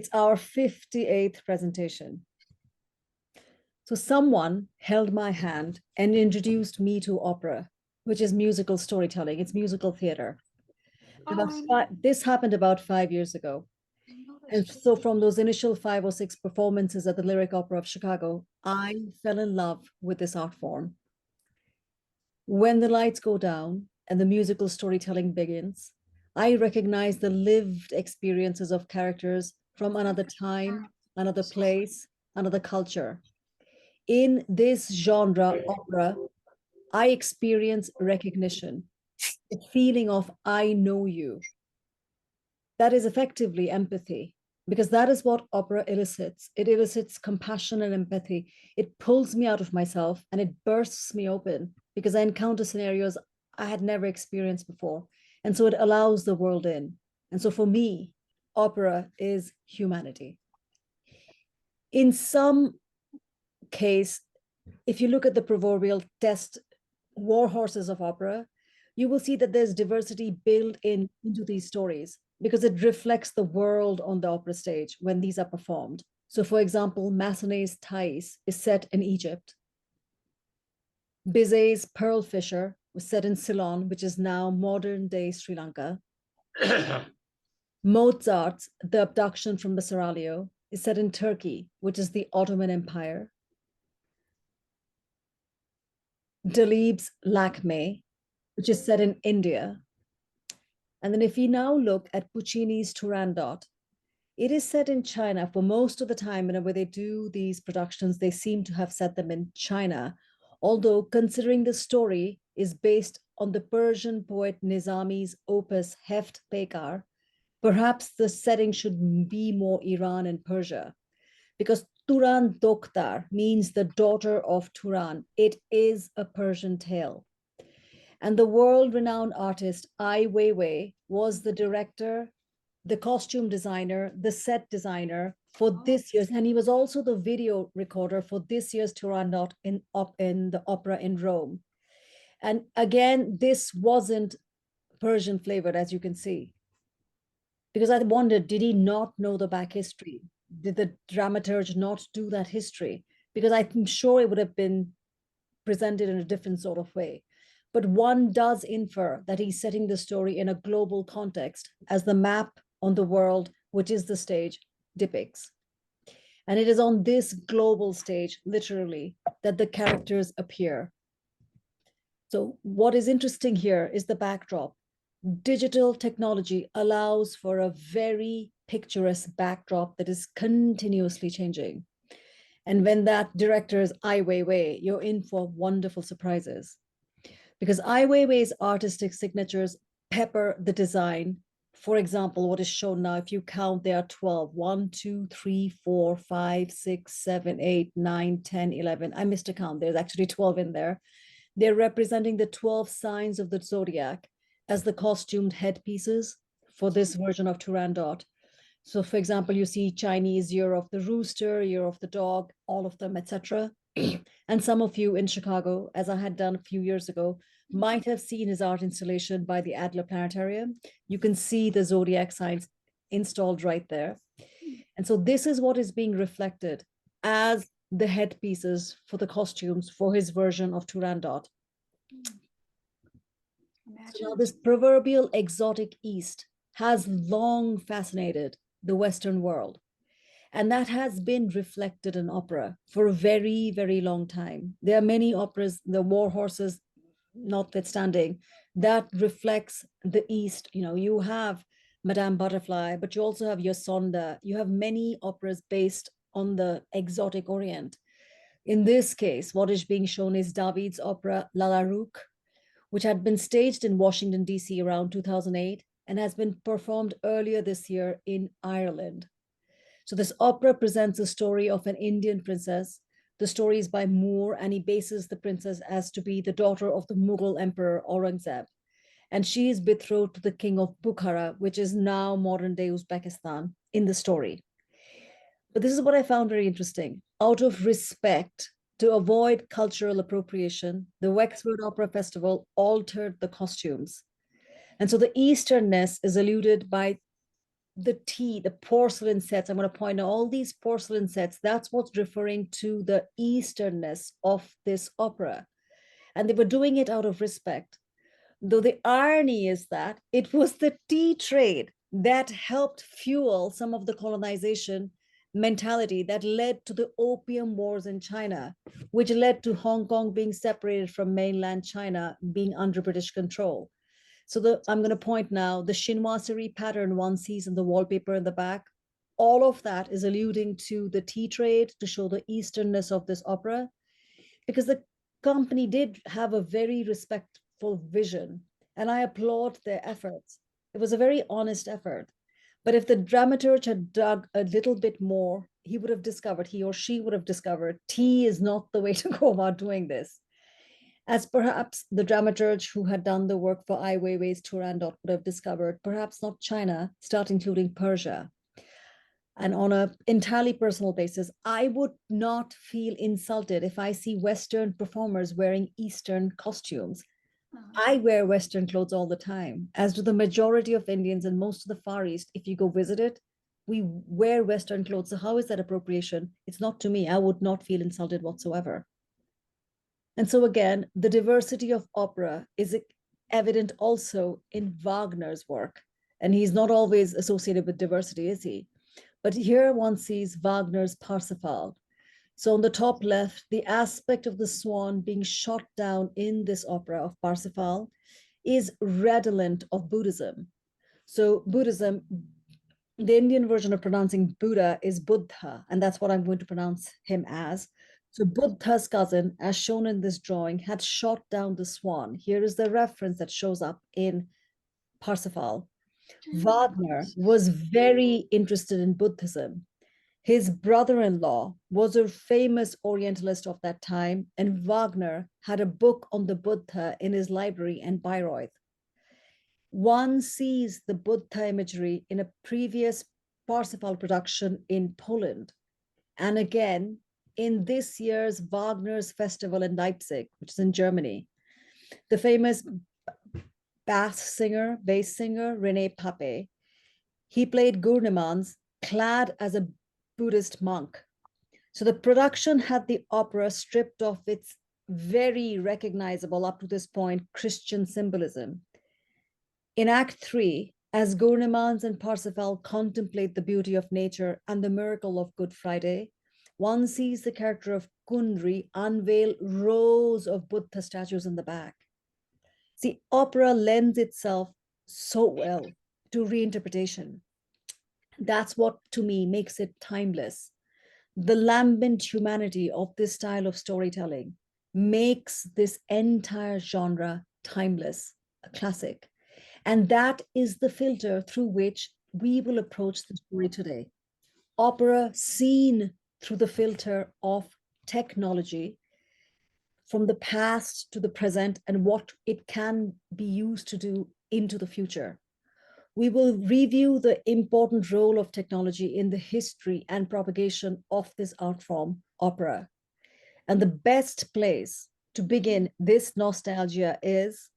It's our 58th presentation. So someone held my hand and introduced me to opera, which is musical storytelling. It's musical theater. This happened about 5 years ago. And so from those initial 5 or 6 performances at the Lyric Opera of Chicago, I fell in love with this art form. When the lights go down and the musical storytelling begins, I recognize the lived experiences of characters from another time, another place, another culture. In this genre, opera, I experience recognition, the feeling of I know you. That is effectively empathy, because that is what opera elicits. It elicits compassion and empathy. It pulls me out of myself and it bursts me open because I encounter scenarios I had never experienced before. And so it allows the world in. And so for me, opera is humanity. In some case, if you look at the proverbial test war horses of opera, you will see that there's diversity built into these stories because it reflects the world on the opera stage when these are performed. So, for example, Massenet's Thais is set in Egypt. Bizet's Pearl Fisher was set in Ceylon, which is now modern day Sri Lanka. Mozart's The Abduction from the Seraglio is set in Turkey, which is the Ottoman Empire. Delibes' Lakme, which is set in India. And then if we now look at Puccini's Turandot, it is set in China for most of the time. Whenever they do these productions, they seem to have set them in China. Although considering the story is based on the Persian poet Nizami's opus Heft Beggar, perhaps the setting should be more Iran and Persia, because Turan Doktar means the daughter of Turan. It is a Persian tale. And the world-renowned artist Ai Weiwei was the director, the costume designer, the set designer for this year's, and he was also the video recorder for this year's Turandot in the opera in Rome. And again, this wasn't Persian flavored, as you can see, because I wondered, did he not know the back history? Did the dramaturge not do that history? Because I'm sure it would have been presented in a different sort of way. But one does infer that he's setting the story in a global context, as the map on the world, which is the stage, depicts. And it is on this global stage, literally, that the characters appear. So what is interesting here is the backdrop. Digital technology allows for a very picturesque backdrop that is continuously changing. And when that director is Ai Weiwei, you're in for wonderful surprises. Because Ai Weiwei's artistic signatures pepper the design. For example, what is shown now, if you count, there are 12. 1, 2, 3, 4, 5, 6, 7, 8, 9, 10, 11. I missed a count. There's actually 12 in there. They're representing the 12 signs of the zodiac as the costumed headpieces for this version of Turandot. So, for example, you see Chinese year of the rooster, year of the dog, all of them, etc. And some of you in Chicago, as I had done a few years ago, might have seen his art installation by the Adler Planetarium. You can see the zodiac signs installed right there. And so this is what is being reflected as the headpieces for the costumes for his version of Turandot. So now this proverbial exotic East has long fascinated the Western world. And that has been reflected in opera for a very, very long time. There are many operas, the war horses notwithstanding, that reflects the East. You know, you have Madame Butterfly, but you also have Yasonda. You have many operas based on the exotic Orient. In this case, what is being shown is David's opera La Rook, which had been staged in Washington, D.C. around 2008 and has been performed earlier this year in Ireland. So this opera presents a story of an Indian princess. The story is by Moore, and he bases the princess as to be the daughter of the Mughal emperor Aurangzeb. And she is betrothed to the king of Bukhara, which is now modern-day Uzbekistan, in the story. But this is what I found very interesting. Out of respect, to avoid cultural appropriation, the Wexford Opera Festival altered the costumes. And so the Easternness is eluded by the tea, the porcelain sets, I'm going to point out all these porcelain sets, that's what's referring to the Easternness of this opera. And they were doing it out of respect. Though the irony is that it was the tea trade that helped fuel some of the colonization mentality that led to the opium wars in China, which led to Hong Kong being separated from mainland China, being under British control. So I'm going to point now the chinoiserie pattern one sees in the wallpaper in the back. All of that is alluding to the tea trade to show the Easternness of this opera, because the company did have a very respectful vision, and I applaud their efforts. It was a very honest effort. But if the dramaturge had dug a little bit more, he or she would have discovered tea is not the way to go about doing this. As perhaps the dramaturge who had done the work for Ai Weiwei's Turandot would have discovered, perhaps not China, start including Persia. And on an entirely personal basis, I would not feel insulted if I see Western performers wearing Eastern costumes. I wear Western clothes all the time, as do the majority of Indians and most of the Far East. If you go visit it, we wear Western clothes. So how is that appropriation? It's not to me. I would not feel insulted whatsoever. And so again, the diversity of opera is evident also in Wagner's work. And he's not always associated with diversity, is he? But here one sees Wagner's Parsifal. So on the top left, the aspect of the swan being shot down in this opera of Parsifal is redolent of Buddhism. So Buddhism, the Indian version of pronouncing Buddha is Buddha, and that's what I'm going to pronounce him as. So Buddha's cousin, as shown in this drawing, had shot down the swan. Here is the reference that shows up in Parsifal. Wagner was very interested in Buddhism. His brother-in-law was a famous Orientalist of that time, and Wagner had a book on the Buddha in his library in Bayreuth. One sees the Buddha imagery in a previous Parsifal production in Poland. And again, in this year's Wagner's Festival in Leipzig, which is in Germany, the famous bass singer, René Pape, he played Gurnemanz clad as a Buddhist monk. So the production had the opera stripped of its very recognizable, up to this point, Christian symbolism. In Act 3, as Gurnemanz and Parsifal contemplate the beauty of nature and the miracle of Good Friday, one sees the character of Kundri unveil rows of Buddha statues in the back. See, opera lends itself so well to reinterpretation. That's what, to me, makes it timeless. The lambent humanity of this style of storytelling makes this entire genre timeless, a classic. And that is the filter through which we will approach the story today. Opera seen through the filter of technology, from the past to the present, and what it can be used to do into the future. We will review the important role of technology in the history and propagation of this art form, opera. And the best place to begin this nostalgia is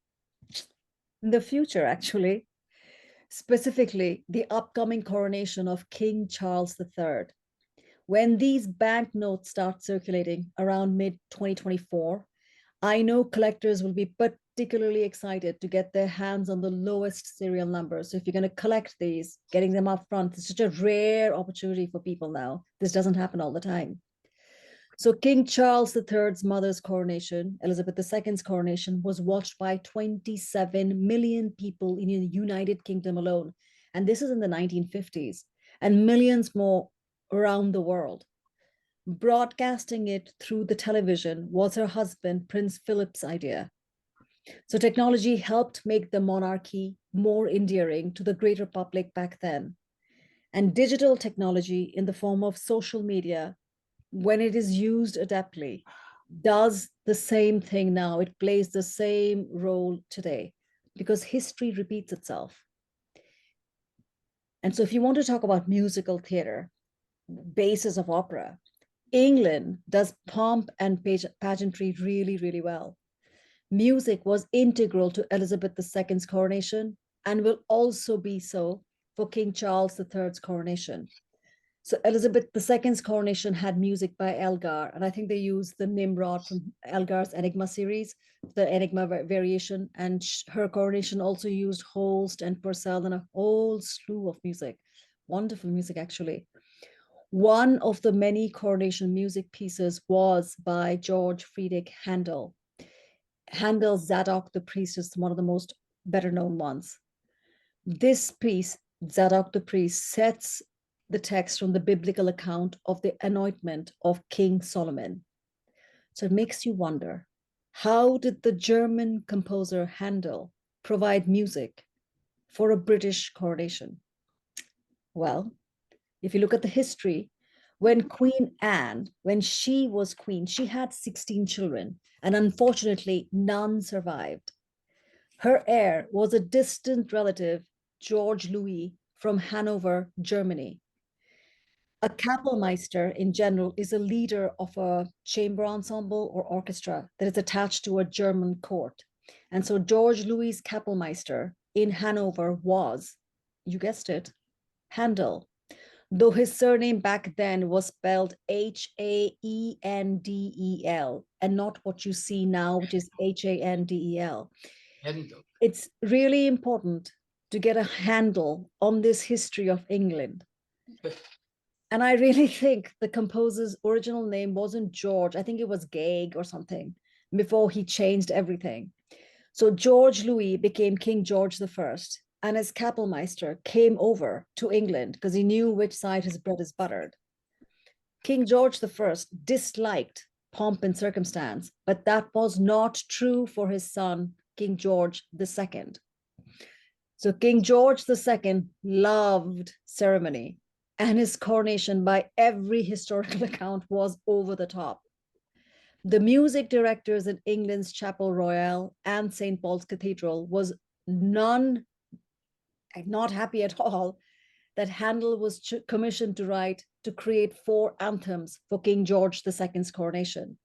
the future, actually, specifically the upcoming coronation of King Charles III. When these banknotes start circulating around mid-2024, I know collectors will be particularly excited to get their hands on the lowest serial numbers. So if you're going to collect these, getting them up front is such a rare opportunity for people now. This doesn't happen all the time. So King Charles III's mother's coronation, Elizabeth II's coronation, was watched by 27 million people in the United Kingdom alone. And this is in the 1950s, and millions more around the world. Broadcasting it through the television was her husband, Prince Philip's idea. So technology helped make the monarchy more endearing to the greater public back then. And digital technology in the form of social media, when it is used adeptly, does the same thing now. It plays the same role today because history repeats itself. And so if you want to talk about musical theater, basis of opera, England does pomp and pageantry really, really well. Music was integral to Elizabeth II's coronation and will also be so for King Charles III's coronation. So Elizabeth II's coronation had music by Elgar, and I think they used the Nimrod from Elgar's Enigma series, the Enigma variation, and her coronation also used Holst and Purcell and a whole slew of music. Wonderful music, actually. One of the many coronation music pieces was by George Friedrich Handel. Handel's Zadok the Priest is one of the most better known ones. This piece, Zadok the Priest, sets the text from the biblical account of the anointment of King Solomon. So it makes you wonder, how did the German composer Handel provide music for a British coronation? Well, if you look at the history, when Queen Anne, when she was queen, she had 16 children, and unfortunately, none survived. Her heir was a distant relative, George Louis, from Hanover, Germany. A Kapellmeister in general is a leader of a chamber ensemble or orchestra that is attached to a German court. And so George Louis Kapellmeister in Hanover was, you guessed it, Handel, though his surname back then was spelled Haendel and not what you see now, which is Handel. Handel. It's really important to get a handle on this history of England. And I really think the composer's original name wasn't George. I think it was Gag or something before he changed everything. So George Louis became King George I, and as Kapellmeister came over to England because he knew which side his bread is buttered. King George I disliked pomp and circumstance, but that was not true for his son, King George II. So King George II loved ceremony, and his coronation, by every historical account, was over the top. The music directors in England's Chapel Royal and St. Paul's Cathedral was not happy at all that Handel was commissioned to create 4 anthems for King George II's coronation.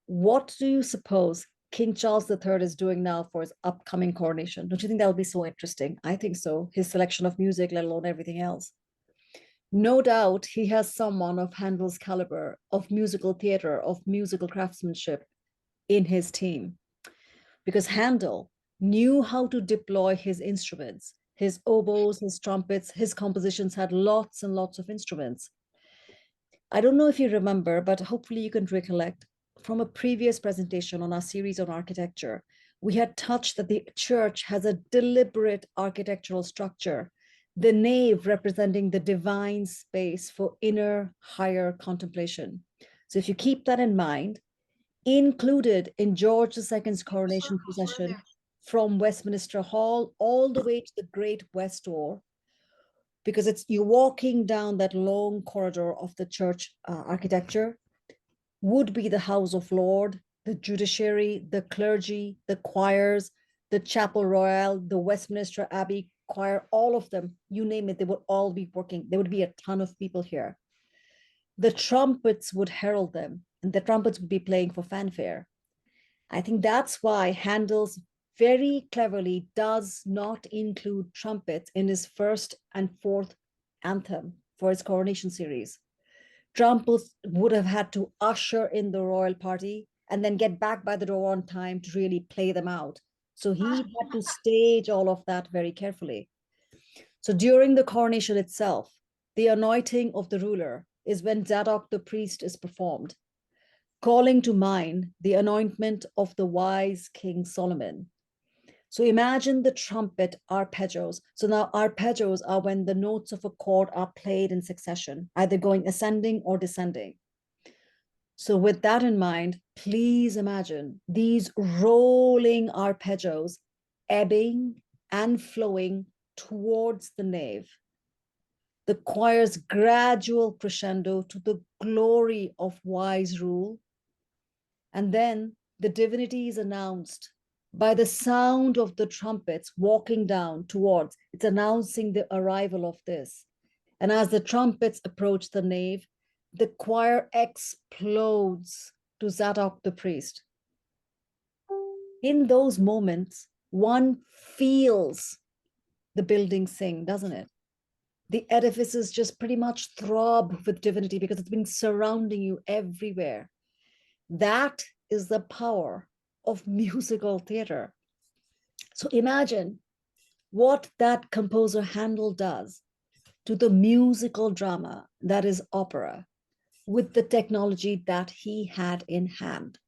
What do you suppose King Charles III is doing now for his upcoming coronation? Don't you think that'll be so interesting? I think so. His selection of music, let alone everything else. No doubt he has someone of Handel's caliber, of musical theater, of musical craftsmanship in his team. Because Handel knew how to deploy his instruments, his oboes, his trumpets, his compositions had lots and lots of instruments. I don't know if you remember, but hopefully you can recollect from a previous presentation on our series on architecture, we had touched that the church has a deliberate architectural structure, the nave representing the divine space for inner, higher contemplation. So if you keep that in mind, included in George II's coronation procession from Westminster Hall all the way to the Great West Door, because it's you're walking down that long corridor of the church architecture, would be the House of Lord, the judiciary, the clergy, the choirs, the Chapel Royal, the Westminster Abbey choir, all of them, you name it, they would all be working. There would be a ton of people here. The trumpets would herald them, and the trumpets would be playing for fanfare. I think that's why Handel's very cleverly does not include trumpets in his first and fourth anthem for his coronation series. Trumpets would have had to usher in the royal party and then get back by the door on time to really play them out. So he had to stage all of that very carefully. So during the coronation itself, the anointing of the ruler is when Zadok the priest is performed, calling to mind the anointment of the wise King Solomon. So imagine the trumpet arpeggios. So now arpeggios are when the notes of a chord are played in succession, either going ascending or descending. So with that in mind, please imagine these rolling arpeggios ebbing and flowing towards the nave. The choir's gradual crescendo to the glory of wise rule. And then the divinity is announced by the sound of the trumpets walking down towards, it's announcing the arrival of this. And as the trumpets approach the nave, the choir explodes to Zadok the priest. In those moments, one feels the buildings sing, doesn't it? The edifices just pretty much throb with divinity because it's been surrounding you everywhere. That is the power of musical theater. So imagine what that composer Handel does to the musical drama that is opera with the technology that he had in hand.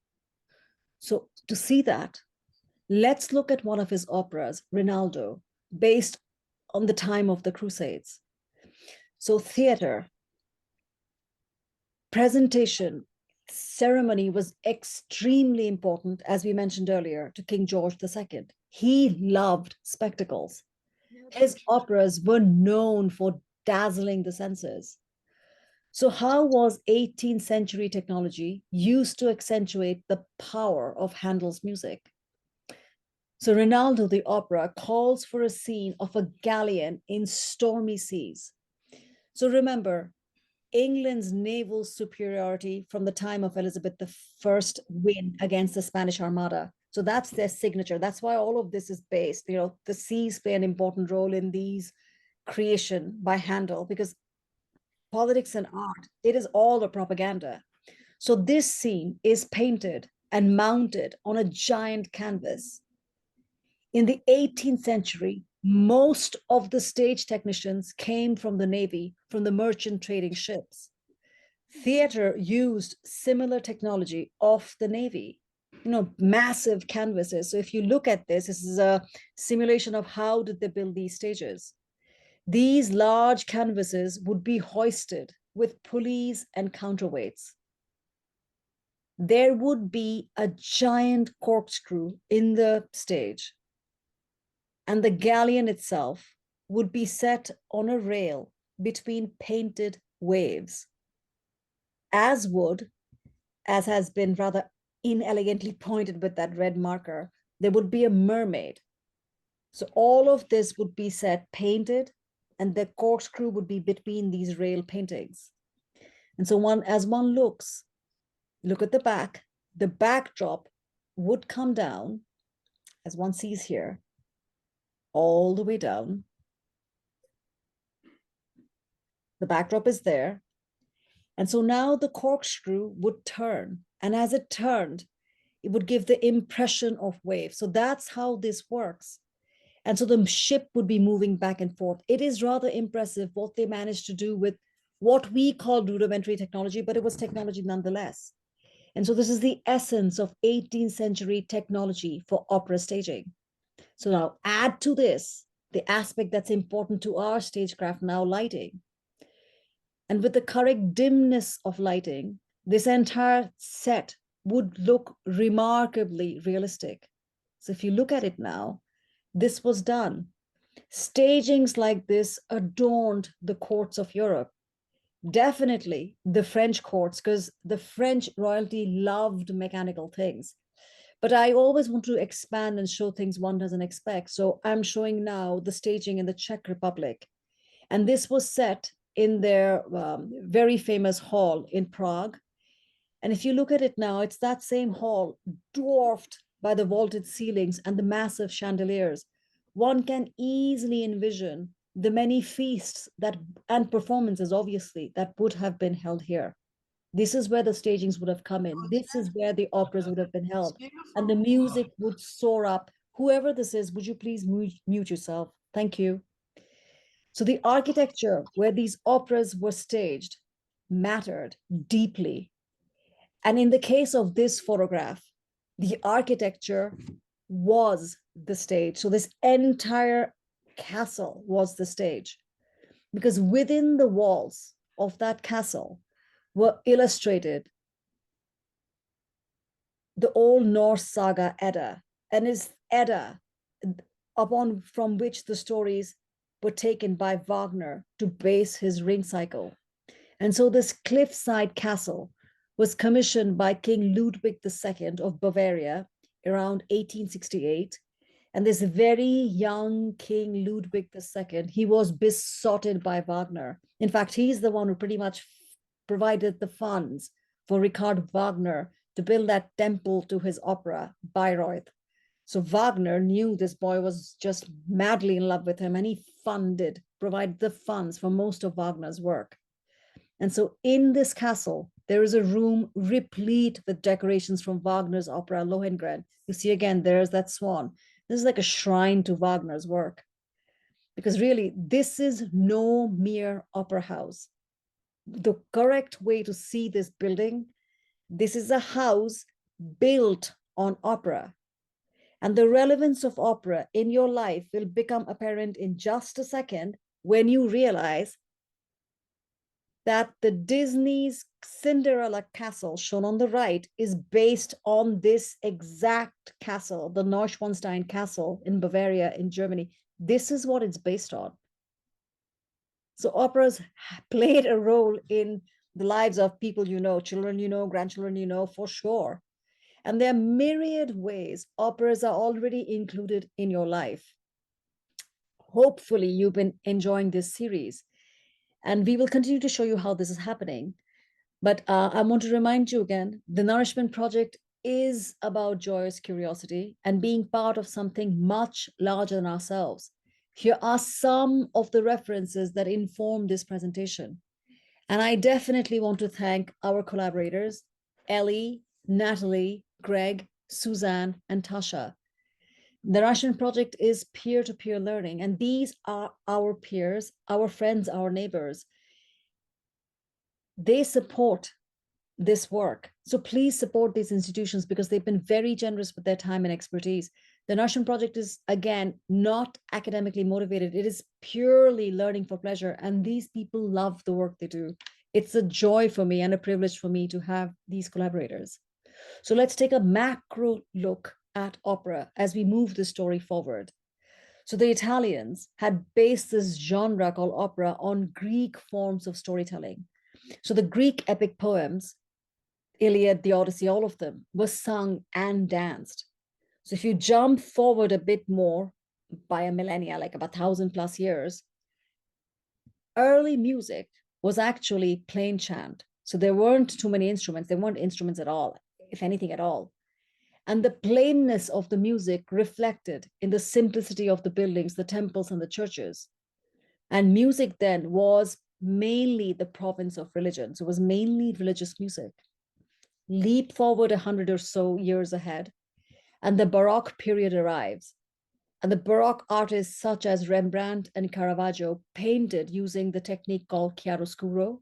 So to see that, let's look at one of his operas, Rinaldo, based on the time of the Crusades. So theater, presentation, ceremony was extremely important, as we mentioned earlier, to King George II. He loved spectacles. His operas were known for dazzling the senses. So, how was 18th century technology used to accentuate the power of Handel's music? So, Rinaldo the opera calls for a scene of a galleon in stormy seas. So, remember, England's naval superiority from the time of Elizabeth I win against the Spanish Armada. So that's their signature. That's why all of this is based. The seas play an important role in these creation by Handel because politics and art, it is all a propaganda. So this scene is painted and mounted on a giant canvas. In the 18th century, most of the stage technicians came from the Navy, from the merchant trading ships. Theater used similar technology of the Navy, massive canvases. So if you look at this, this is a simulation of how did they build these stages. These large canvases would be hoisted with pulleys and counterweights. There would be a giant corkscrew in the stage, and the galleon itself would be set on a rail between painted waves, as has been rather inelegantly pointed with that red marker, there would be a mermaid. So all of this would be set painted, and the corkscrew would be between these rail paintings. And so as one look at the backdrop would come down, as one sees here, all the way down. The backdrop is there. And so now the corkscrew would turn. And as it turned, it would give the impression of wave. So that's how this works. And so the ship would be moving back and forth. It is rather impressive what they managed to do with what we call rudimentary technology, but it was technology nonetheless. And so this is the essence of 18th century technology for opera staging. So now add to this the aspect that's important to our stagecraft now, lighting. And with the correct dimness of lighting, this entire set would look remarkably realistic. So if you look at it now, this was done. Stagings like this adorned the courts of Europe. Definitely the French courts, because the French royalty loved mechanical things. But I always want to expand and show things one doesn't expect. So I'm showing now the staging in the Czech Republic. And this was set in their very famous hall in Prague. And if you look at it now, it's that same hall dwarfed by the vaulted ceilings and the massive chandeliers. One can easily envision the many feasts and performances, obviously, that would have been held here. This is where the stagings would have come in. This is where the operas would have been held. And the music would soar up. Whoever this is, would you please mute yourself? Thank you. So the architecture where these operas were staged mattered deeply. And in the case of this photograph, the architecture was the stage. So this entire castle was the stage, because within the walls of that castle were illustrated the old Norse saga Edda, and is Edda from which the stories were taken by Wagner to base his Ring Cycle. And so this cliffside castle was commissioned by King Ludwig II of Bavaria around 1868. And this very young King Ludwig II, he was besotted by Wagner. In fact, he's the one who pretty much provided the funds for Richard Wagner to build that temple to his opera, Bayreuth. So Wagner knew this boy was just madly in love with him, and he provided the funds for most of Wagner's work. And so in this castle, there is a room replete with decorations from Wagner's opera Lohengrin. You see again, there's that swan. This is like a shrine to Wagner's work. Because really, this is no mere opera house. The correct way to see this building, this is a house built on opera. And the relevance of opera in your life will become apparent in just a second when you realize that the Disney's Cinderella castle shown on the right is based on this exact castle, the Neuschwanstein castle in Bavaria in Germany. This is what it's based on. So operas played a role in the lives of people you know, children you know, grandchildren you know, for sure. And there are myriad ways operas are already included in your life. Hopefully, you've been enjoying this series. And we will continue to show you how this is happening. But I want to remind you again, the Nourishment Project is about joyous curiosity and being part of something much larger than ourselves. Here are some of the references that inform this presentation. And I definitely want to thank our collaborators, Ellie, Natalie, Greg, Suzanne, and Tasha. The Nourishment Project is peer-to-peer learning, and these are our peers, our friends, our neighbors. They support this work. So please support these institutions because they've been very generous with their time and expertise. The Nourishment Project is, again, not academically motivated. It is purely learning for pleasure. And these people love the work they do. It's a joy for me and a privilege for me to have these collaborators. So let's take a macro look at opera as we move the story forward. So the Italians had based this genre called opera on Greek forms of storytelling. So the Greek epic poems, Iliad, the Odyssey, all of them were sung and danced. So if you jump forward a bit more by a millennia, like about 1,000+ years, early music was actually plain chant. So there weren't too many instruments. There weren't instruments at all, if anything at all. And the plainness of the music reflected in the simplicity of the buildings, the temples, and the churches. And music then was mainly the province of religion. So it was mainly religious music. Leap forward 100 or so years ahead, and the Baroque period arrives. And the Baroque artists such as Rembrandt and Caravaggio painted using the technique called chiaroscuro,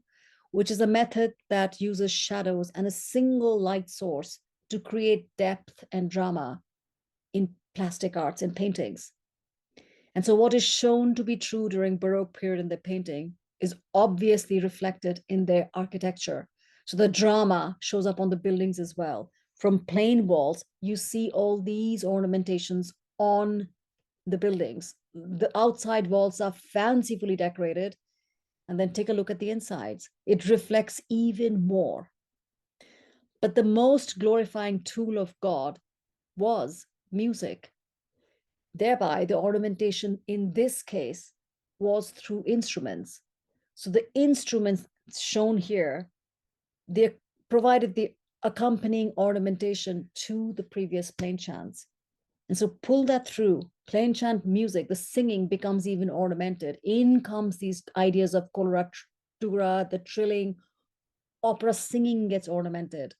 which is a method that uses shadows and a single light source to create depth and drama in plastic arts and paintings. And so what is shown to be true during Baroque period in the painting is obviously reflected in their architecture. So the drama shows up on the buildings as well. From plain walls, you see all these ornamentations on the buildings. The outside walls are fancifully decorated. And then take a look at the insides. It reflects even more. But the most glorifying tool of God was music. Thereby, the ornamentation in this case was through instruments. So the instruments shown here, they provided the accompanying ornamentation to the previous plain chants. And so pull that through, plain chant music, the singing becomes even ornamented. In comes these ideas of coloratura, the trilling, opera singing gets ornamented.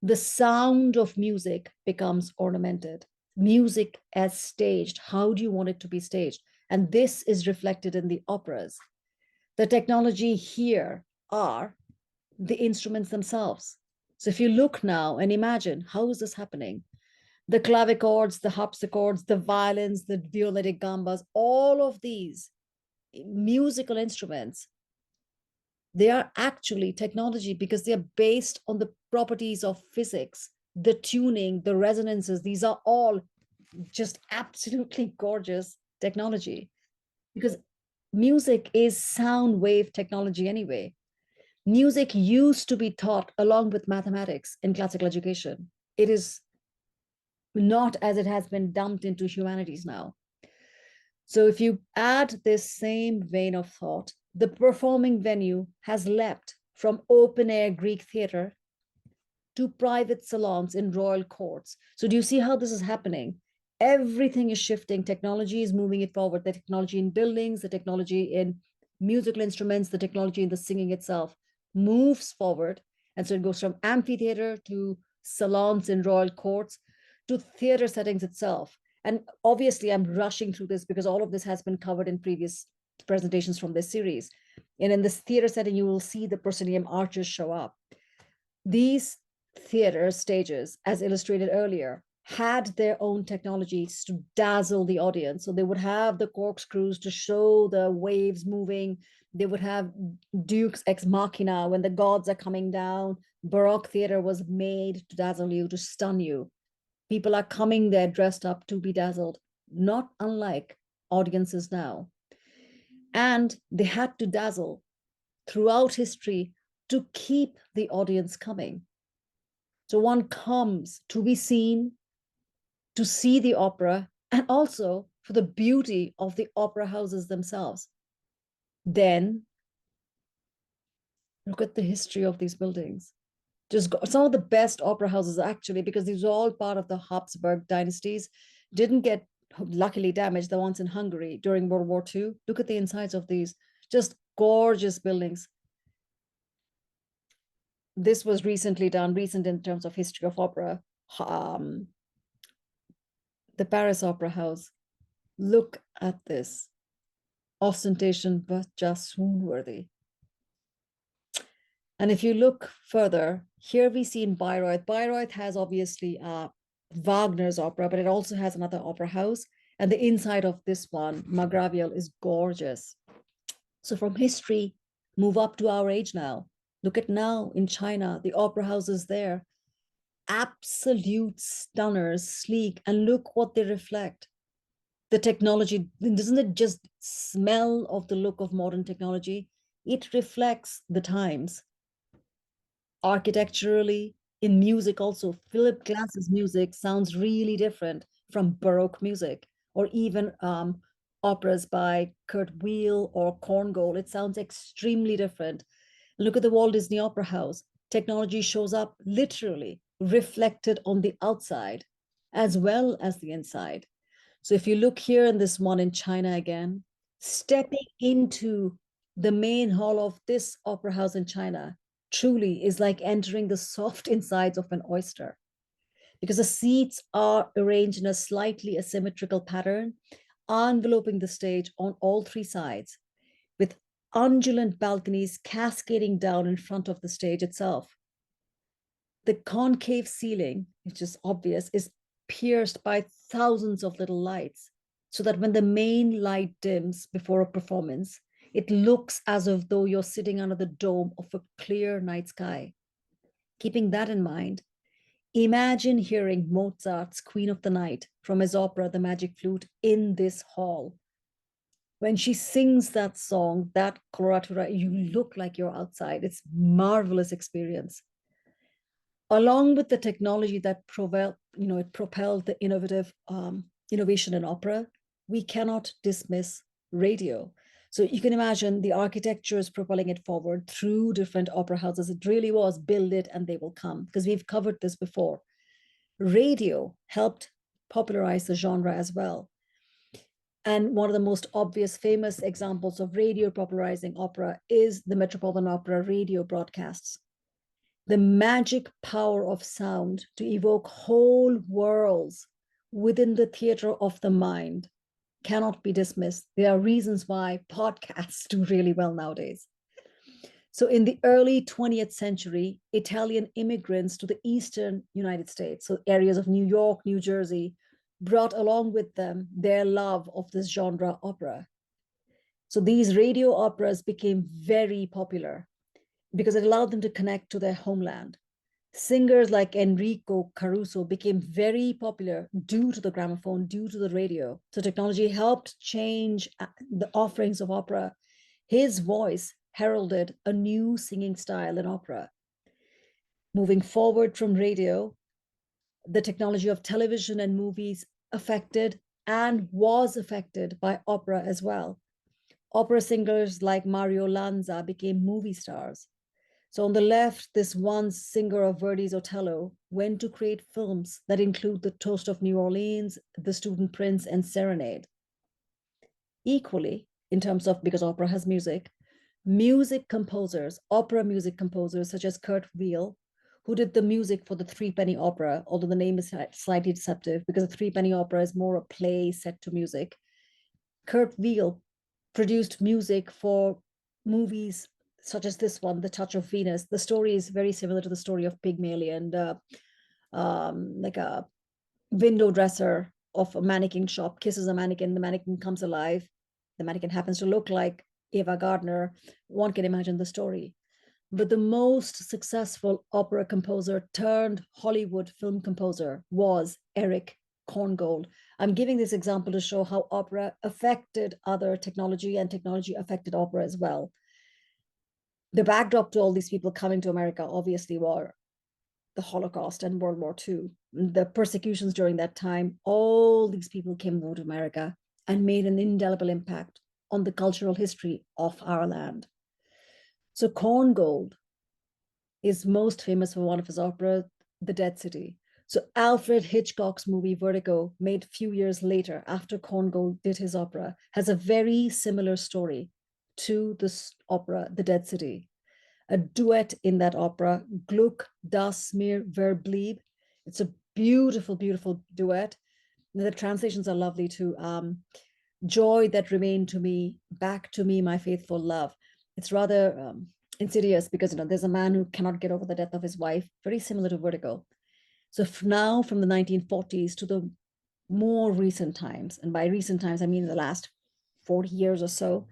The sound of music becomes ornamented. Music as staged. How do you want it to be staged? And this is reflected in the operas. The technology here are the instruments themselves. So if you look now and imagine, how is this happening? The clavichords, the harpsichords, the violins, the violatic gambas, all of these musical instruments, they are actually technology because they are based on the properties of physics, the tuning, the resonances. These are all just absolutely gorgeous technology because music is sound wave technology anyway. Music used to be taught along with mathematics in classical education. It is not as it has been dumped into humanities now. So if you add this same vein of thought, the performing venue has leapt from open air Greek theater to private salons in royal courts. So do you see how this is happening? Everything is shifting. Technology is moving it forward. The technology in buildings, the technology in musical instruments, the technology in the singing itself moves forward. And so it goes from amphitheater to salons in royal courts to theater settings itself. And obviously, I'm rushing through this because all of this has been covered in previous presentations from this series. And in this theater setting, you will see the proscenium arches show up. These theater stages, as illustrated earlier, had their own technologies to dazzle the audience. So they would have the corkscrews to show the waves moving. They would have Dukes ex machina when the gods are coming down. Baroque theater was made to dazzle you, to stun you. People are coming there dressed up to be dazzled, not unlike audiences now. And they had to dazzle throughout history to keep the audience coming. So one comes to be seen, to see the opera, and also for the beauty of the opera houses themselves. Then look at the history of these buildings. Just some of the best opera houses, actually, because these are all part of the Habsburg dynasties, didn't get luckily damaged. The ones in Hungary during World War II. Look at the insides of these, just gorgeous buildings. This was recently done, recent in terms of history of opera. The Paris Opera House. Look at this. Ostentation, but just swoon worthy. And if you look further, here we see in Bayreuth. Bayreuth has obviously Wagner's opera, but it also has another opera house. And the inside of this one, Margraviel, is gorgeous. So from history, move up to our age now. Look at now in China, the opera houses there. Absolute stunners, sleek, and look what they reflect. The technology, doesn't it just smell of the look of modern technology? It reflects the times. Architecturally, in music also, Philip Glass's music sounds really different from Baroque music, or even operas by Kurt Weill or Korngold. It sounds extremely different. Look at the Walt Disney Opera House. Technology shows up literally reflected on the outside as well as the inside. So if you look here in this one in China again, stepping into the main hall of this opera house in China truly is like entering the soft insides of an oyster, because the seats are arranged in a slightly asymmetrical pattern, enveloping the stage on all three sides, with undulant balconies cascading down in front of the stage itself. The concave ceiling, which is obvious, is pierced by thousands of little lights, so that when the main light dims before a performance, it looks as if though you're sitting under the dome of a clear night sky. Keeping that in mind, imagine hearing Mozart's Queen of the Night from his opera, The Magic Flute, in this hall. When she sings that song, that coloratura, you look like you're outside. It's marvelous experience. Along with the technology that it propelled the innovation in opera, we cannot dismiss radio. So you can imagine the architecture is propelling it forward through different opera houses. It really was build it and they will come, because we've covered this before. Radio helped popularize the genre as well. And one of the most obvious, famous examples of radio popularizing opera is the Metropolitan Opera radio broadcasts. The magic power of sound to evoke whole worlds within the theater of the mind cannot be dismissed. There are reasons why podcasts do really well nowadays. So in the early 20th century, Italian immigrants to the eastern United States, so areas of New York, New Jersey, brought along with them their love of this genre opera. So these radio operas became very popular because it allowed them to connect to their homeland. Singers like Enrico Caruso became very popular due to the gramophone, due to the radio. So technology helped change the offerings of opera. His voice heralded a new singing style in opera. Moving forward from radio, the technology of television and movies affected and was affected by opera as well. Opera singers like Mario Lanza became movie stars. So on the left, this one singer of Verdi's Othello went to create films that include The Toast of New Orleans, The Student Prince, and Serenade. Equally, in terms of, because opera has music, music composers, opera music composers such as Kurt Weill, who did the music for the Three Penny Opera, although the name is slightly deceptive because the Three Penny Opera is more a play set to music. Kurt Weill produced music for movies such as this one, The Touch of Venus. The story is very similar to the story of Pygmalion, like a window dresser of a mannequin shop kisses a mannequin, the mannequin comes alive. The mannequin happens to look like Ava Gardner. One can imagine the story. But the most successful opera composer turned Hollywood film composer was Eric Korngold. I'm giving this example to show how opera affected other technology and technology affected opera as well. The backdrop to all these people coming to America obviously were the Holocaust and World War II, the persecutions during that time. All these people came over to America and made an indelible impact on the cultural history of our land. So Korngold is most famous for one of his operas, The Dead City. So Alfred Hitchcock's movie Vertigo, made a few years later after Korngold did his opera, has a very similar story to this opera, The Dead City. A duet in that opera, Gluck das mir verblieb. It's a beautiful, beautiful duet. The translations are lovely too. Joy that remained to me, back to me, my faithful love. It's rather insidious because there's a man who cannot get over the death of his wife, very similar to Vertigo. So now, from the 1940s to the more recent times, and by recent times I mean the last 40 years or so,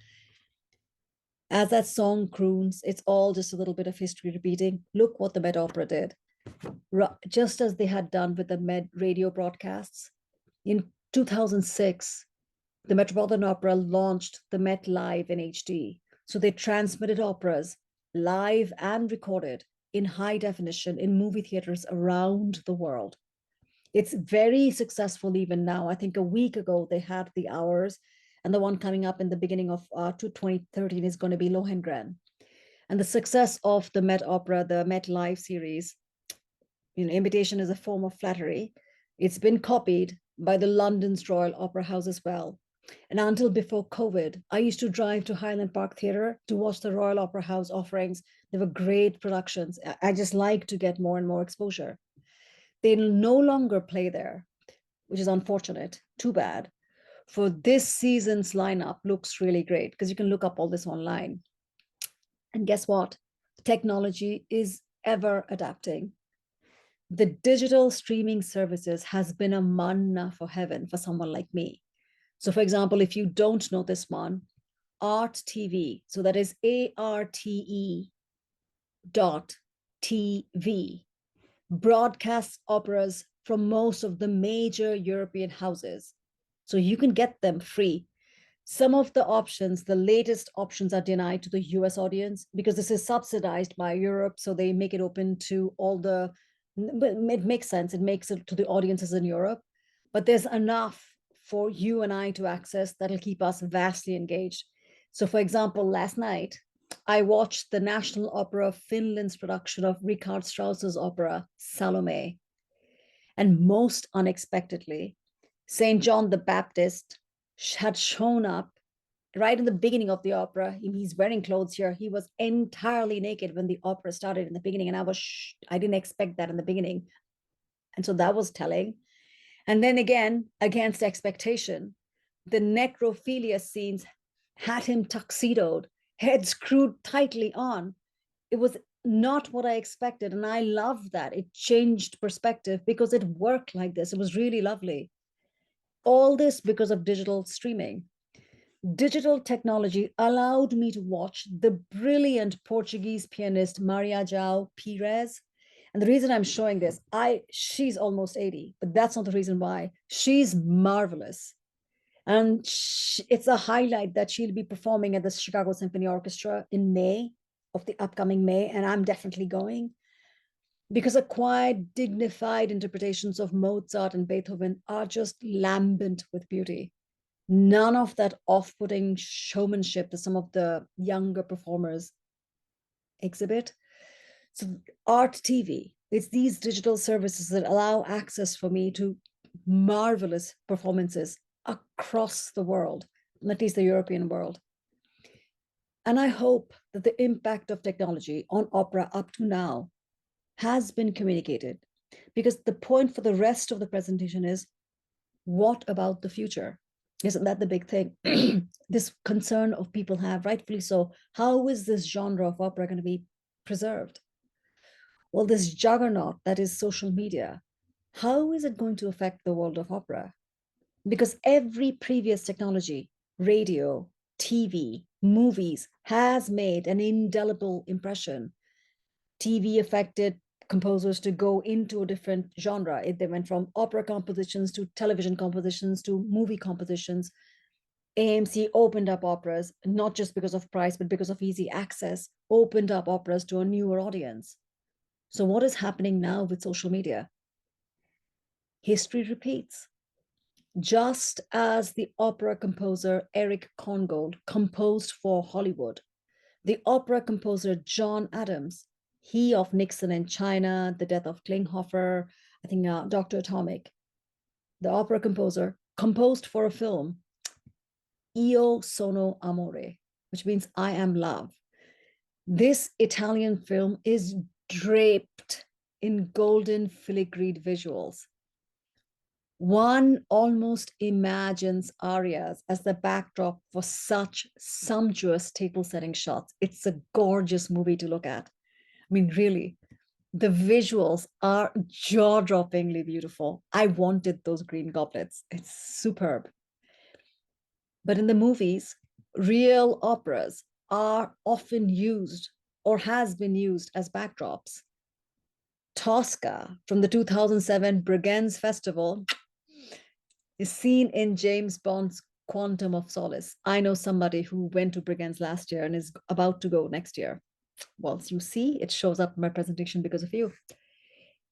as that song croons, it's all just a little bit of history repeating. Look what the Met Opera did. Just as they had done with the Met radio broadcasts. In 2006, the Metropolitan Opera launched the Met Live in HD. So they transmitted operas live and recorded in high definition in movie theaters around the world. It's very successful even now. I think a week ago they had the hours, and the one coming up in the beginning of 2013 is going to be Lohengrin. And the success of the Met Opera, the Met Live series, imitation is a form of flattery. It's been copied by the London's Royal Opera House as well. And until before COVID, I used to drive to Highland Park Theatre to watch the Royal Opera House offerings. They were great productions. I just like to get more and more exposure. They no longer play there, which is unfortunate. Too bad. For this season's lineup looks really great because you can look up all this online. And guess what? Technology is ever adapting. The digital streaming services has been a manna for heaven for someone like me. So, for example, if you don't know this one, Art TV, so that is ARTE dot TV, broadcasts operas from most of the major European houses. So you can get them free. Some of the options, the latest options, are denied to the US audience because this is subsidized by Europe. So they make it open to all the, but it makes sense. It makes it to the audiences in Europe, but there's enough for you and I to access that'll keep us vastly engaged. So, for example, last night, I watched the National Opera of Finland's production of Richard Strauss's opera, Salome. And most unexpectedly, St. John the Baptist had shown up right in the beginning of the opera. He's wearing clothes here. He was entirely naked when the opera started in the beginning. And I didn't expect that in the beginning. And so that was telling. And then again, against expectation, the necrophilia scenes had him tuxedoed, head screwed tightly on. It was not what I expected. And I love that. It changed perspective because it worked like this. It was really lovely. All this because of digital streaming. Digital technology allowed me to watch the brilliant Portuguese pianist Maria João Pires. And the reason I'm showing this, she's almost 80, but that's not the reason why. She's marvelous. And it's a highlight that she'll be performing at the Chicago Symphony Orchestra in May, of the upcoming May, and I'm definitely going. Because a quiet, dignified interpretations of Mozart and Beethoven are just lambent with beauty. None of that off-putting showmanship that some of the younger performers exhibit. So art TV, it's these digital services that allow access for me to marvelous performances across the world, at least the European world. And I hope that the impact of technology on opera up to now has been communicated, because the point for the rest of the presentation is, what about the future? Isn't that the big thing? This concern of people have, rightfully so. How is this genre of opera going to be preserved? Well, this juggernaut that is social media, how is it going to affect the world of opera? Because every previous technology, radio, TV, movies, has made an indelible impression. TV affected composers to go into a different genre. They went from opera compositions to television compositions to movie compositions. AMC opened up operas, not just because of price, but because of easy access, opened up operas to a newer audience. So, what is happening now with social media? History repeats. Just as the opera composer Eric Korngold composed for Hollywood, the opera composer John Adams, he of Nixon in China, The Death of Klinghoffer, I think Dr. Atomic, the opera composer composed for a film, Io sono amore, which means I am love. This Italian film is draped in golden filigreed visuals. One almost imagines arias as the backdrop for such sumptuous table setting shots. It's a gorgeous movie to look at. I mean, really, the visuals are jaw-droppingly beautiful. I wanted those green goblets. It's superb. But in the movies, real operas are often used or has been used as backdrops. Tosca from the 2007 Bregenz Festival is seen in James Bond's Quantum of Solace. I know somebody who went to Bregenz last year and is about to go next year. Well, you see, it shows up in my presentation because of you.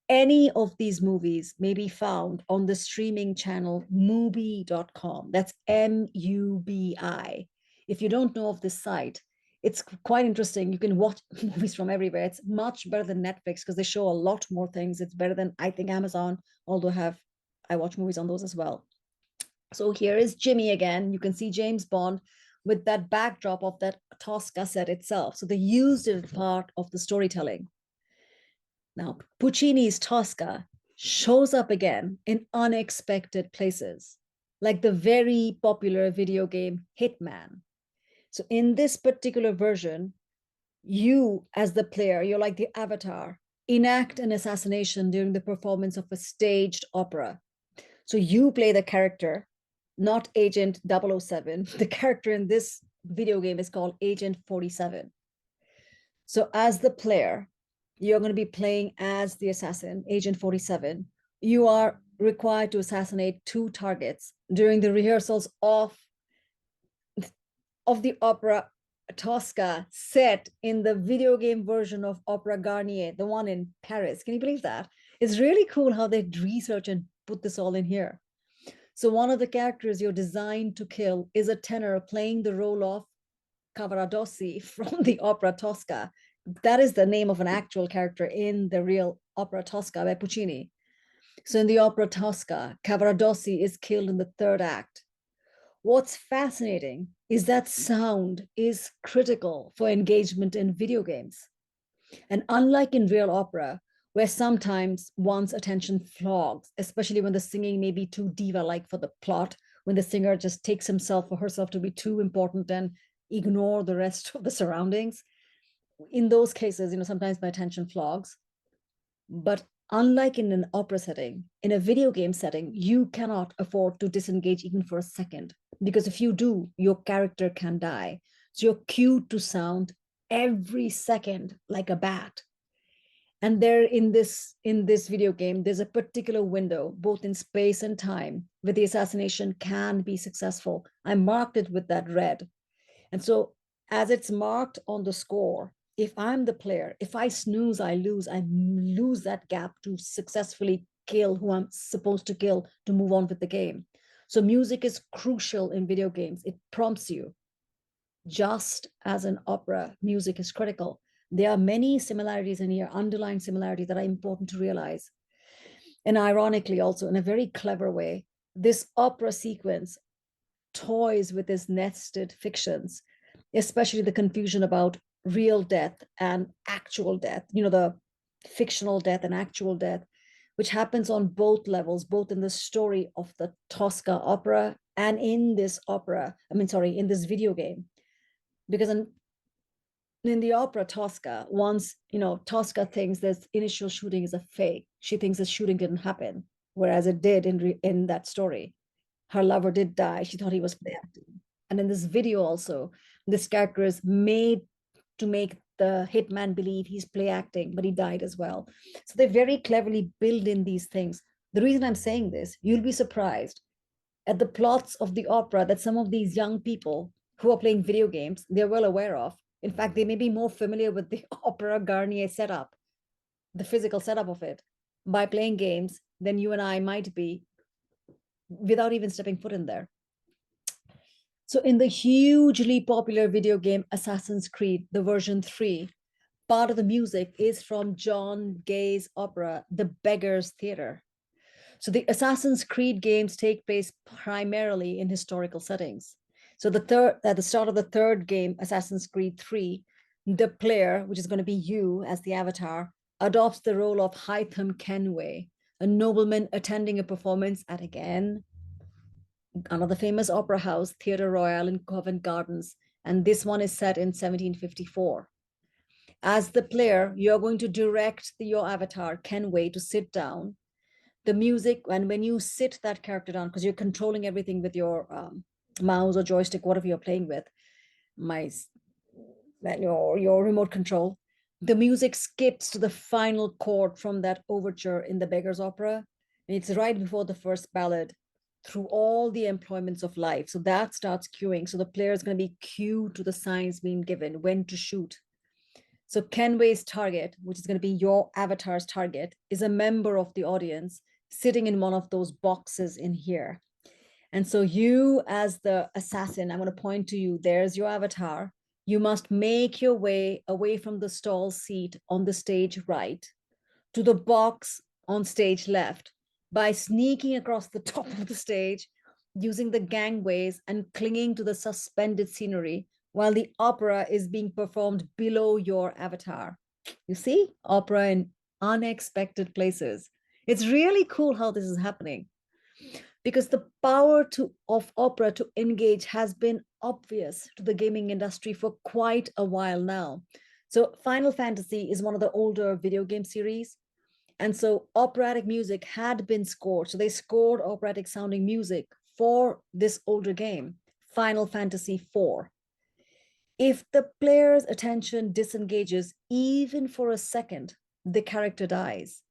Any of these movies may be found on the streaming channel Mubi.com. That's Mubi. If you don't know of this site, it's quite interesting. You can watch movies from everywhere. It's much better than Netflix because they show a lot more things. It's better than, I think, Amazon, although I watch movies on those as well. So here is Jimmy again. You can see James Bond with that backdrop of that Tosca set itself. So they used it as part of the storytelling. Now, Puccini's Tosca shows up again in unexpected places, like the very popular video game Hitman. So in this particular version, you as the player, you're like the avatar, enact an assassination during the performance of a staged opera. So you play the character, not Agent 007. The character in this video game is called Agent 47. So as the player, you're going to be playing as the assassin, Agent 47. You are required to assassinate two targets during the rehearsals of the opera Tosca set in the video game version of Opera Garnier, the one in Paris. Can you believe that? It's really cool how they research and put this all in here. So one of the characters you're designed to kill is a tenor playing the role of Cavaradossi from the opera Tosca. That is the name of an actual character in the real opera Tosca by Puccini. So in the opera Tosca, Cavaradossi is killed in the third act. What's fascinating is that sound is critical for engagement in video games. And unlike in real opera, where sometimes one's attention flogs, especially when the singing may be too diva-like for the plot, when the singer just takes himself or herself to be too important and ignore the rest of the surroundings. In those cases, sometimes my attention flogs. But unlike in an opera setting, in a video game setting, you cannot afford to disengage even for a second, because if you do, your character can die. So you're cued to sound every second like a bat. And there in this video game, there's a particular window, both in space and time, where the assassination can be successful. I marked it with that red. And so as it's marked on the score, if I'm the player, if I snooze, I lose that gap to successfully kill who I'm supposed to kill to move on with the game. So music is crucial in video games. It prompts you. Just as in opera, music is critical. There are many similarities in here, underlying similarities that are important to realize. And ironically, also in a very clever way, this opera sequence toys with his nested fictions, especially the confusion about real death and actual death, the fictional death and actual death, which happens on both levels, both in the story of the Tosca opera and in this opera, in this video game. Because in the opera Tosca, once, Tosca thinks this initial shooting is a fake. She thinks the shooting didn't happen, whereas it did in that story. Her lover did die. She thought he was play acting. And in this video also, this character is made to make the hitman believe he's play acting, but he died as well. So they very cleverly build in these things. The reason I'm saying this, you'll be surprised at the plots of the opera that some of these young people who are playing video games, they're well aware of. In fact, they may be more familiar with the opera Garnier setup, the physical setup of it, by playing games than you and I might be without even stepping foot in there. So in the hugely popular video game Assassin's Creed, the version 3, part of the music is from John Gay's opera, The Beggar's Theatre. So the Assassin's Creed games take place primarily in historical settings. So at the start of the third game, Assassin's Creed 3, the player, which is going to be you as the avatar, adopts the role of Hytham Kenway, a nobleman attending a performance at, again, another famous opera house, Theatre Royal in Covent Gardens. And this one is set in 1754. As the player, you're going to direct your avatar, Kenway, to sit down. The music, and when you sit that character down, because you're controlling everything with your mouse or joystick, whatever you're playing with, your remote control, the music skips to the final chord from that overture in the Beggar's Opera. And it's right before the first ballad, through all the employments of life. So that starts cueing. So the player is going to be cued to the signs being given, when to shoot. So Kenway's target, which is going to be your avatar's target, is a member of the audience sitting in one of those boxes in here. And so you, as the assassin, I'm going to point to you, there's your avatar. You must make your way away from the stall seat on the stage right to the box on stage left by sneaking across the top of the stage, using the gangways and clinging to the suspended scenery while the opera is being performed below your avatar. You see, opera in unexpected places. It's really cool how this is happening, because the power of opera to engage has been obvious to the gaming industry for quite a while now. So Final Fantasy is one of the older video game series. And so operatic music had been scored. So they scored operatic sounding music for this older game, Final Fantasy IV. If the player's attention disengages even for a second, the character dies.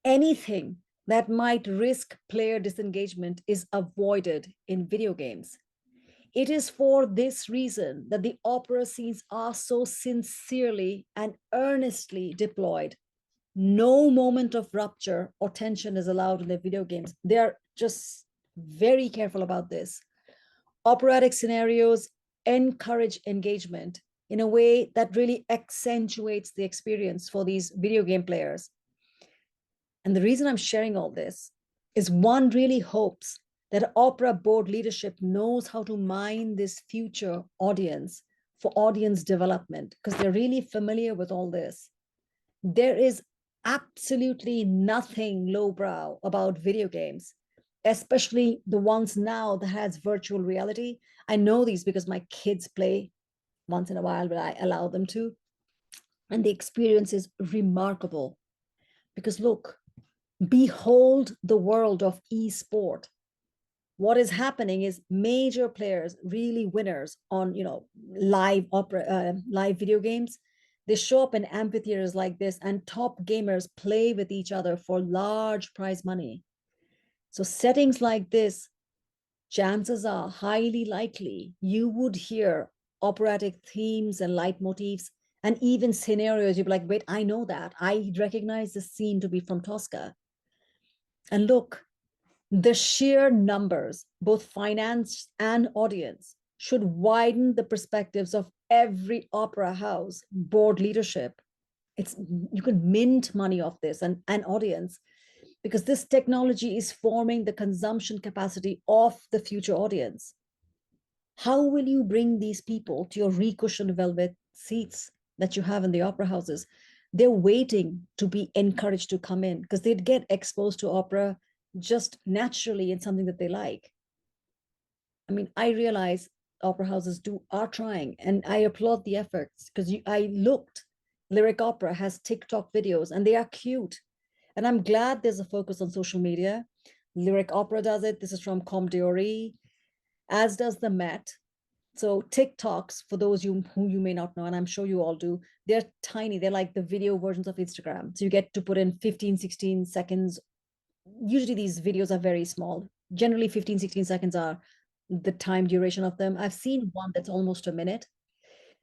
Anything that might risk player disengagement is avoided in video games. It is for this reason that the opera scenes are so sincerely and earnestly deployed. No moment of rupture or tension is allowed in the video games. They're just very careful about this. Operatic scenarios encourage engagement in a way that really accentuates the experience for these video game players. And the reason I'm sharing all this is one really hopes that opera board leadership knows how to mine this future audience for audience development, because they're really familiar with all this. There is absolutely nothing lowbrow about video games, especially the ones now that has virtual reality. I know these because my kids play once in a while, but I allow them to. And the experience is remarkable, because look, behold the world of esport. What is happening is major players, really winners on, live video games, they show up in amphitheaters like this, and top gamers play with each other for large prize money. So settings like this, chances are highly likely you would hear operatic themes and leitmotifs and even scenarios. You'd be like, wait, I know that. I recognize the scene to be from Tosca. And look, the sheer numbers, both finance and audience, should widen the perspectives of every opera house board leadership. It's you can mint money off this and an audience, because this technology is forming the consumption capacity of the future audience. How will you bring these people to your recushioned velvet seats that you have in the opera houses? They're waiting to be encouraged to come in because they'd get exposed to opera just naturally in something that they like. I mean, I realize opera houses are trying, and I applaud the efforts because I looked. Lyric opera has TikTok videos, and they are cute. And I'm glad there's a focus on social media. Lyric opera does it. This is from Com Diori, as does the Met. So TikToks, for those who you may not know, and I'm sure you all do, they're tiny. They're like the video versions of Instagram. So you get to put in 15, 16 seconds. Usually these videos are very small. Generally 15, 16 seconds are the time duration of them. I've seen one that's almost a minute.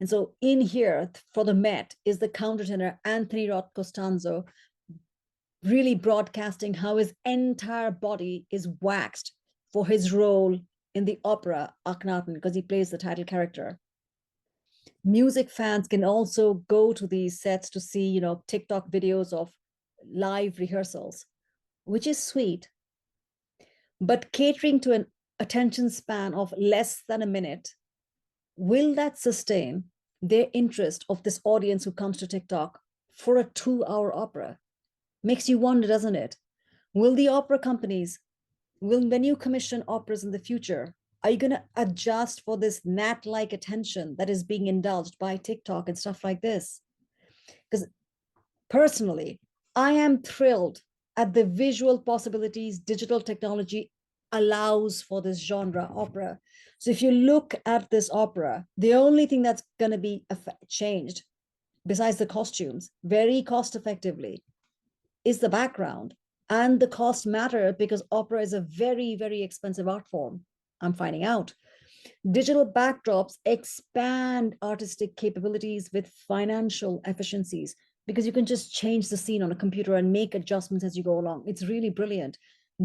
And so in here for the Met is the countertenor Anthony Rod Costanzo really broadcasting how his entire body is waxed for his role in the opera Akhenaten, because he plays the title character. Music fans can also go to these sets to see, TikTok videos of live rehearsals, which is sweet. But catering to an attention span of less than a minute, will that sustain their interest of this audience who comes to TikTok for a 2-hour opera? Makes you wonder, doesn't it? Will the opera companies, when you commission operas in the future, are you going to adjust for this gnat-like attention that is being indulged by TikTok and stuff like this? Because personally, I am thrilled at the visual possibilities digital technology allows for this genre opera. So if you look at this opera, the only thing that's going to be changed, besides the costumes, very cost effectively, is the background. And the cost matter because opera is a very, very expensive art form. I'm finding out. Digital backdrops expand artistic capabilities with financial efficiencies because you can just change the scene on a computer and make adjustments as you go along. It's really brilliant.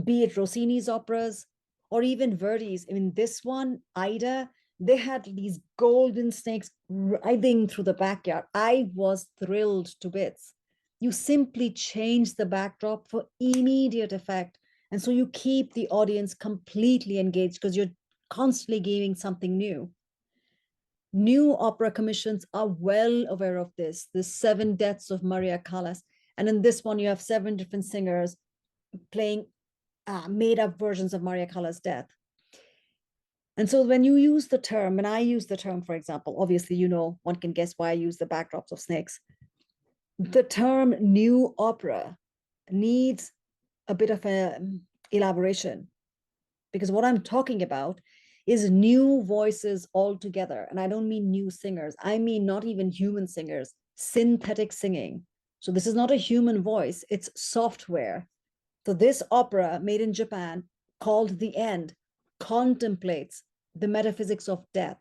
Be it Rossini's operas or even Verdi's. I mean, this one, Aida, they had these golden snakes writhing through the backyard. I was thrilled to bits. You simply change the backdrop for immediate effect. And so you keep the audience completely engaged because you're constantly giving something new. New opera commissions are well aware of this, the 7 Deaths of Maria Callas. And in this one, you have 7 different singers playing made up versions of Maria Callas' death. And so when you use the term, and I use the term, for example, obviously, one can guess why I use the backdrops of snakes. The term new opera needs a bit of an elaboration, because what I'm talking about is new voices altogether. And I don't mean new singers. I mean not even human singers, synthetic singing. So this is not a human voice, it's software. So this opera made in Japan, called The End, contemplates the metaphysics of death.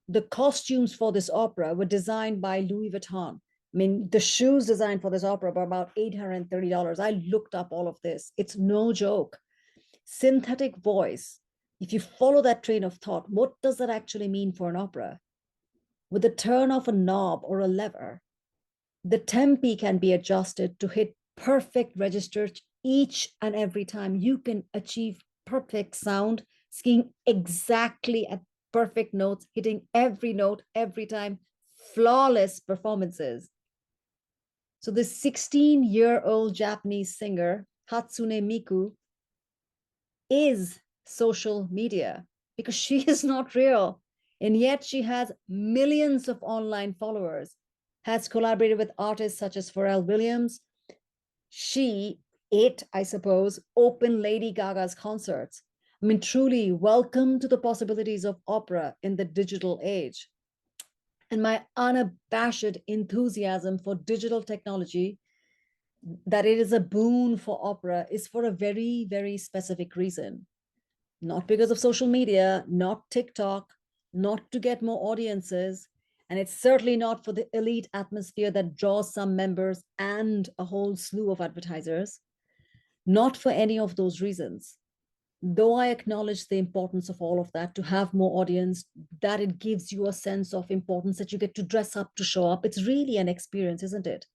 The costumes for this opera were designed by Louis Vuitton. I mean, the shoes designed for this opera were about $830. I looked up all of this. It's no joke. Synthetic voice. If you follow that train of thought, what does that actually mean for an opera? With the turn of a knob or a lever, the tempi can be adjusted to hit perfect registers each and every time. You can achieve perfect sound, skiing exactly at perfect notes, hitting every note every time, flawless performances. So this 16-year-old Japanese singer, Hatsune Miku, is social media because she is not real. And yet she has millions of online followers, has collaborated with artists such as Pharrell Williams. I suppose, opened Lady Gaga's concerts. I mean, truly, welcome to the possibilities of opera in the digital age. And my unabashed enthusiasm for digital technology, that it is a boon for opera, is for a very, very specific reason. Not because of social media, not TikTok, not to get more audiences, and it's certainly not for the elite atmosphere that draws some members and a whole slew of advertisers. Not for any of those reasons. Though I acknowledge the importance of all of that to have more audience, that it gives you a sense of importance that you get to dress up to show up. It's really an experience, isn't it?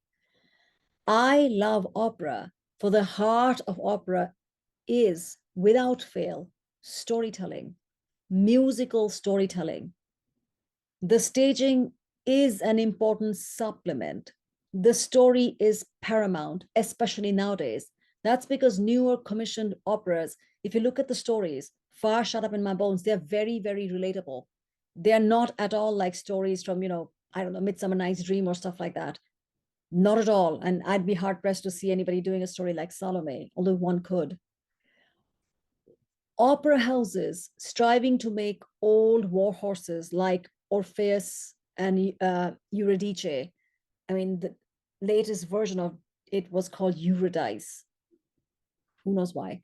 I love opera, for the heart of opera is, without fail, storytelling, musical storytelling. The staging is an important supplement. The story is paramount, especially nowadays. That's because newer commissioned operas, if you look at the stories, Far Shut Up in My Bones, they're very, very relatable. They're not at all like stories from, I don't know, Midsummer Night's Dream or stuff like that. Not at all. And I'd be hard pressed to see anybody doing a story like Salome, although one could. Opera houses striving to make old war horses like Orpheus and Eurydice. I mean, the latest version of it was called Eurydice. Who knows why?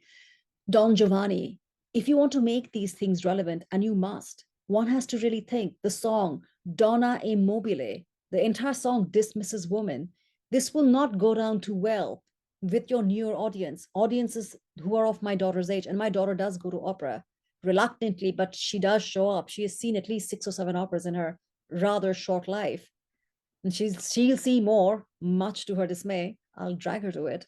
Don Giovanni. If you want to make these things relevant, and you must, one has to really think the song Donna e Mobile, the entire song dismisses women. This will not go down too well with your newer audiences who are of my daughter's age. And my daughter does go to opera reluctantly, but she does show up. She has seen at least 6 or 7 operas in her rather short life. And she'll see more, much to her dismay. I'll drag her to it.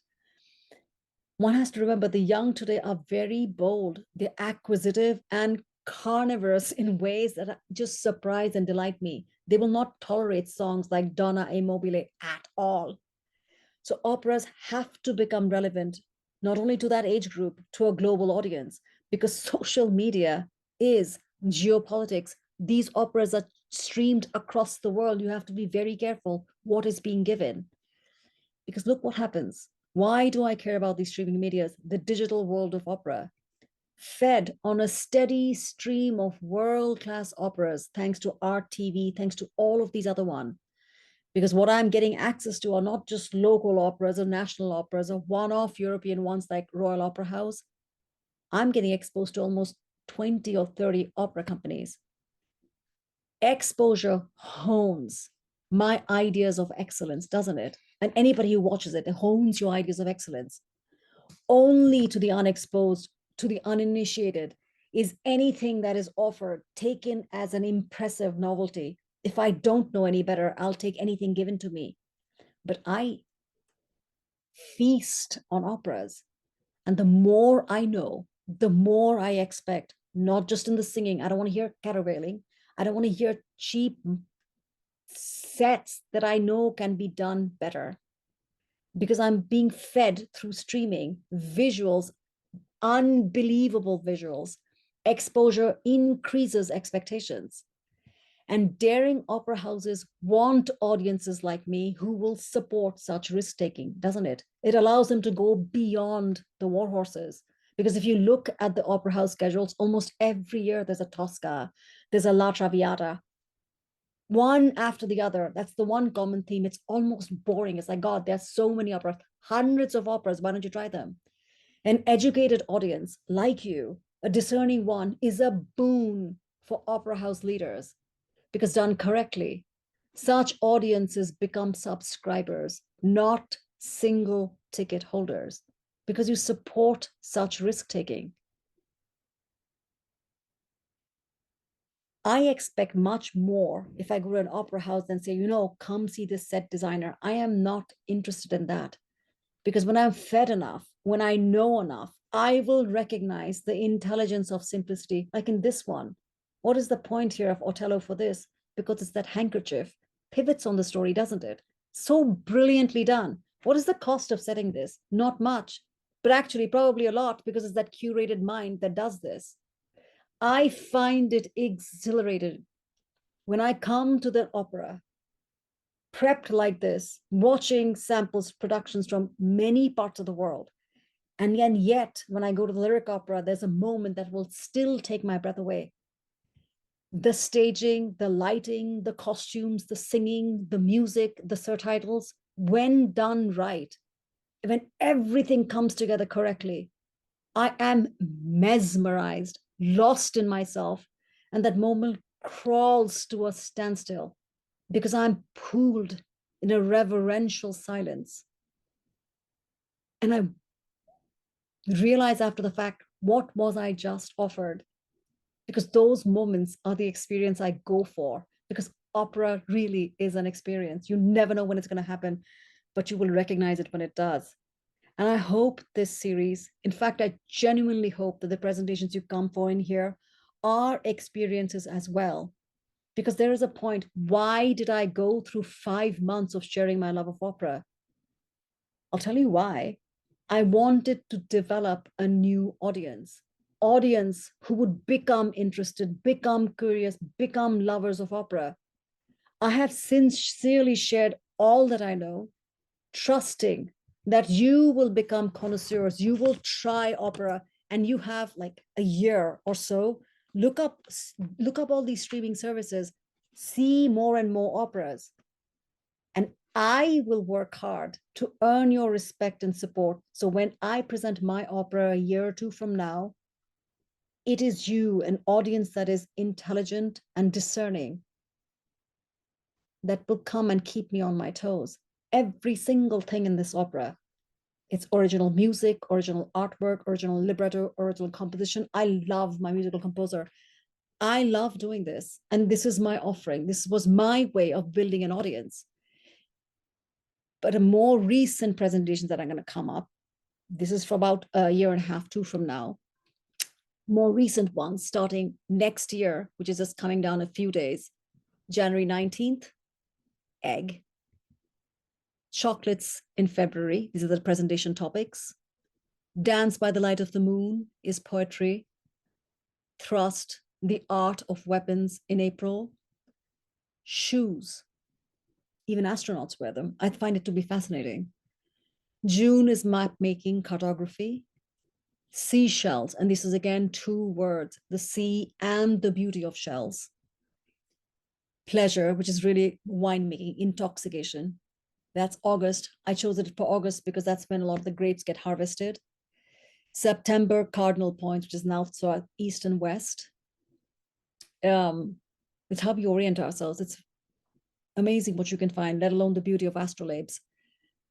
One has to remember the young today are very bold, they're acquisitive and carnivorous in ways that just surprise and delight me. They will not tolerate songs like Donna e Mobile at all. So operas have to become relevant, not only to that age group, to a global audience, because social media is geopolitics. These operas are streamed across the world. You have to be very careful what is being given. Because look what happens. Why do I care about these streaming medias? The digital world of opera, fed on a steady stream of world-class operas, thanks to RTV, thanks to all of these other ones. Because what I'm getting access to are not just local operas or national operas or one-off European ones like Royal Opera House. I'm getting exposed to almost 20 or 30 opera companies. Exposure hones my ideas of excellence, doesn't it? And anybody who watches it, it hones your ideas of excellence. Only to the unexposed, to the uninitiated, is anything that is offered taken as an impressive novelty. If I don't know any better, I'll take anything given to me. But I feast on operas. And the more I know, the more I expect, not just in the singing. I don't want to hear caterwailing. I don't want to hear cheap sets that I know can be done better because I'm being fed through streaming visuals, unbelievable visuals. Exposure increases expectations. And daring opera houses want audiences like me who will support such risk taking, doesn't it? It allows them to go beyond the war horses. Because if you look at the opera house schedules, almost every year there's a Tosca, there's a La Traviata, one after the other. That's the one common theme. It's almost boring. It's like, God, there's so many operas, hundreds of operas. Why don't you try them? An educated audience like you, a discerning one, is a boon for opera house leaders because done correctly, such audiences become subscribers, not single ticket holders, because you support such risk taking. I expect much more if I go to an opera house and say, come see this set designer. I am not interested in that because when I'm fed enough, when I know enough, I will recognize the intelligence of simplicity, like in this one. What is the point here of Othello for this? Because it's that handkerchief pivots on the story, doesn't it? So brilliantly done. What is the cost of setting this? Not much, but actually probably a lot because it's that curated mind that does this. I find it exhilarated when I come to the opera, prepped like this, watching samples, productions from many parts of the world. And yet, when I go to the lyric opera, there's a moment that will still take my breath away. The staging, the lighting, the costumes, the singing, the music, the surtitles, when done right, when everything comes together correctly, I am mesmerized, lost in myself. And that moment crawls to a standstill because I'm pooled in a reverential silence. And I realize after the fact, What was I just offered? Because those moments are the experience I go for. Because opera really is an experience. You never know when it's going to happen, but you will recognize it when it does. And I hope this series, in fact, I genuinely hope that the presentations you come for in here are experiences as well. Because there is a point, why did I go through 5 months of sharing my love of opera? I'll tell you why. I wanted to develop a new audience who would become interested, become curious, become lovers of opera. I have sincerely shared all that I know, trusting that you will become connoisseurs, you will try opera, and you have like a year or so. Look up all these streaming services, see more and more operas, and I will work hard to earn your respect and support. So when I present my opera a year or two from now, it is you, an audience that is intelligent and discerning, that will come and keep me on my toes. Every single thing in this opera, it's original music, original artwork, original libretto, original composition. I love my musical composer. I love doing this. And this is my offering. This was my way of building an audience. But a more recent presentation that I'm going to come up, this is for about a year and a half, two from now. More recent ones starting next year, which is just coming down a few days, January 19th, egg. Chocolates in February. These are the presentation topics. Dance by the Light of the Moon is poetry. Thrust, the art of weapons in April. Shoes, even astronauts wear them. I find it to be fascinating. June is map making, cartography. Seashells, and this is again two words, the sea and the beauty of shells. Pleasure, which is really winemaking, intoxication. That's August. I chose it for August because that's when a lot of the grapes get harvested. September, cardinal points, which is now south, east, and west. It's how we orient ourselves. It's amazing what you can find, let alone the beauty of astrolabes.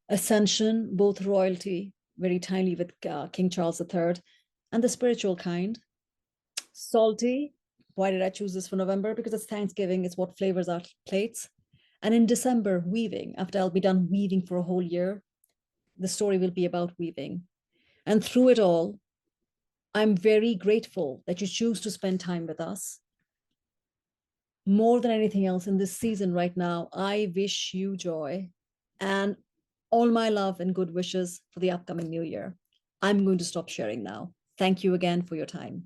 Ascension, both royalty, very timely with King Charles III, and the spiritual kind. Salty, why did I choose this for November? Because it's Thanksgiving, it's what flavors our plates. And in December, weaving. After I'll be done weaving for a whole year, the story will be about weaving. And through it all, I'm very grateful that you choose to spend time with us. More than anything else in this season right now, I wish you joy and all my love and good wishes for the upcoming new year. I'm going to stop sharing now. Thank you again for your time.